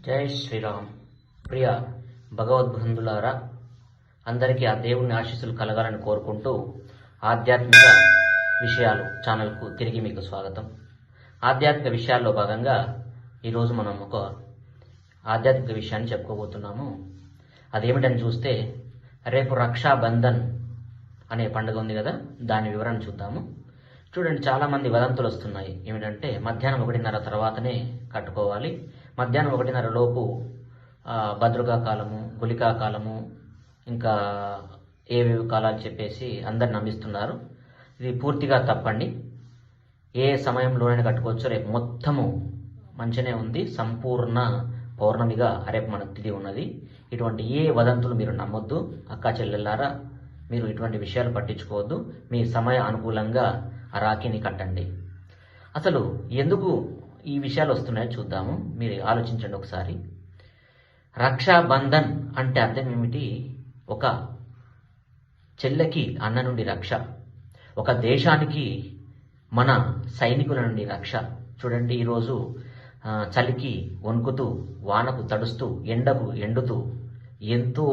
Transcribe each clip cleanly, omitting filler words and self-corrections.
జై శ్రీరామ్. ప్రియ భగవద్బంధులారా, అందరికీ ఆ దేవుని ఆశీస్సులు కలగాలని కోరుకుంటూ ఆధ్యాత్మిక విషయాలు ఛానల్కు తిరిగి మీకు స్వాగతం. ఆధ్యాత్మిక విషయాల్లో భాగంగా ఈరోజు మనం ఒక ఆధ్యాత్మిక విషయాన్ని చెప్పుకోబోతున్నాము. అదేమిటని చూస్తే, రేపు రక్షాబంధన్ అనే పండుగ ఉంది కదా, దాని వివరణ చూద్దాము. చూడండి, చాలామంది వదంతులు వస్తున్నాయి. ఏమిటంటే మధ్యాహ్నం 1:30 తర్వాతనే కట్టుకోవాలి, మధ్యాహ్నం 1:30 లోపు భద్రకా కాలము, గుళికా కాలము, ఇంకా ఏవేవి కాలాలు చెప్పేసి అందరు నమ్మిస్తున్నారు. ఇది పూర్తిగా తప్పండి. ఏ సమయంలోనైనా కట్టుకోవచ్చు. రేపు మొత్తము మంచిగానే ఉంది, సంపూర్ణ పౌర్ణమిగా రేపు మన తిథి ఉన్నది. ఇటువంటి ఏ వదంతులు మీరు నమ్మొద్దు. అక్కా చెల్లెల్లారా, మీరు ఇటువంటి విషయాలు పట్టించుకోవద్దు. మీ సమయ అనుకూలంగా ఆ రాఖీని కట్టండి. అసలు ఎందుకు ఈ విషయాలు వస్తున్నాయో చూద్దాము. మీరు ఆలోచించండి ఒకసారి. రక్షాబంధన్ అంటే అర్థం ఏమిటి? ఒక చెల్లెకి అన్న నుండి రక్ష, ఒక దేశానికి మన సైనికుల నుండి రక్ష. చూడండి, ఈరోజు చలికి వణుకుతూ, వానకు తడుస్తూ, ఎండకు ఎండుతూ, ఎంతో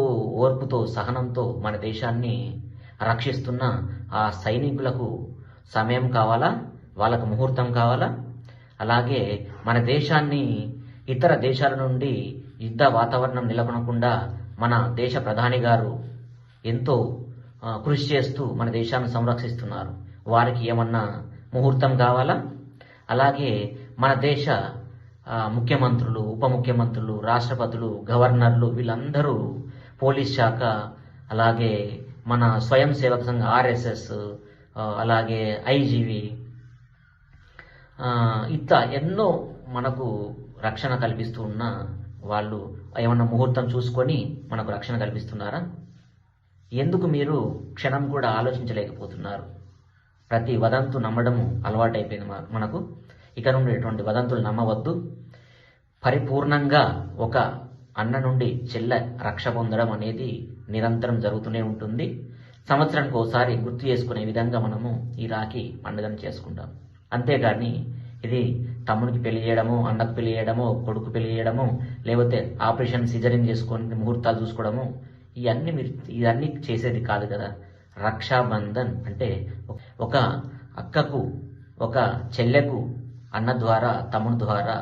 ఓర్పుతో, సహనంతో మన దేశాన్ని రక్షిస్తున్న ఆ సైనికులకు సమయం కావాలా? వాళ్ళకు ముహూర్తం కావాలా? అలాగే మన దేశాన్ని ఇతర దేశాల నుండి యుద్ధ వాతావరణం నెలకొనకుండా మన దేశ ప్రధాని గారు ఎంతో కృషి చేస్తూ మన దేశాన్ని సంరక్షిస్తున్నారు. వారికి ఏమన్నా ముహూర్తం కావాలా? అలాగే మన దేశ ముఖ్యమంత్రులు, ఉప ముఖ్యమంత్రులు, రాష్ట్రపతులు, గవర్నర్లు, వీళ్ళందరూ, పోలీస్ శాఖ, అలాగే మన స్వయం సేవక సంఘ ఆర్ఎస్ఎస్, అలాగే ఐజీవి, ఇట్లా ఎన్నో మనకు రక్షణ కల్పిస్తూ ఉన్న వాళ్ళు ఏమన్నా ముహూర్తం చూసుకొని మనకు రక్షణ కల్పిస్తున్నారా? ఎందుకు మీరు క్షణం కూడా ఆలోచించలేకపోతున్నారు? ప్రతి వదంతు నమ్మడము అలవాటైపోయింది మనకు. ఇక నుండి ఎటువంటి వదంతులు నమ్మవద్దు. పరిపూర్ణంగా ఒక అన్న నుండి చెల్లె రక్ష పొందడం అనేది నిరంతరం జరుగుతూనే ఉంటుంది. సంవత్సరానికి ఒకసారి గుర్తు చేసుకునే విధంగా మనము ఈ రాఖీ పండుగను చేసుకుంటాం. అంతేగాని ఇది తమ్మునికి పెళ్లి చేయడము, అన్నకు పెళ్లి చేయడము, కొడుకు పెళ్లి చేయడము, లేకపోతే ఆపరేషన్ సిజరింగ్ చేసుకొని ముహూర్తాలు చూసుకోవడము, ఇవన్నీ చేసేది కాదు కదా. రక్షాబంధన్ అంటే ఒక అక్కకు, ఒక చెల్లెకు అన్న ద్వారా, తమ్ముని ద్వారా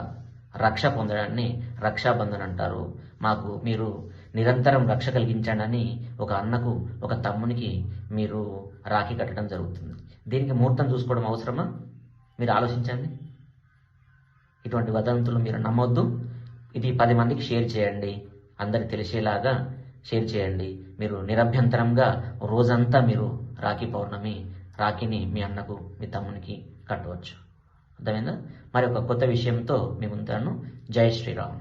రక్ష పొందడాన్ని రక్షాబంధన్ అంటారు. మాకు మీరు నిరంతరం రక్ష కలిగించండి అని ఒక అన్నకు, ఒక తమ్మునికి మీరు రాఖీ కట్టడం జరుగుతుంది. దీనికి ముహూర్తం చూసుకోవడం అవసరమా? మీరు ఆలోచించండి. ఇటువంటి వదంతులు మీరు నమ్మొద్దు. ఇది 10 మందికి షేర్ చేయండి, అందరికి తెలిసేలాగా షేర్ చేయండి. మీరు నిరభ్యంతరంగా రోజంతా మీరు రాఖీ పౌర్ణమి రాఖీని మీ అన్నకు, మీ తమ్మునికి కట్టవచ్చు. అర్థమైందా? మరి ఒక కొత్త విషయంతో మీ ముందును. జై శ్రీరామ్.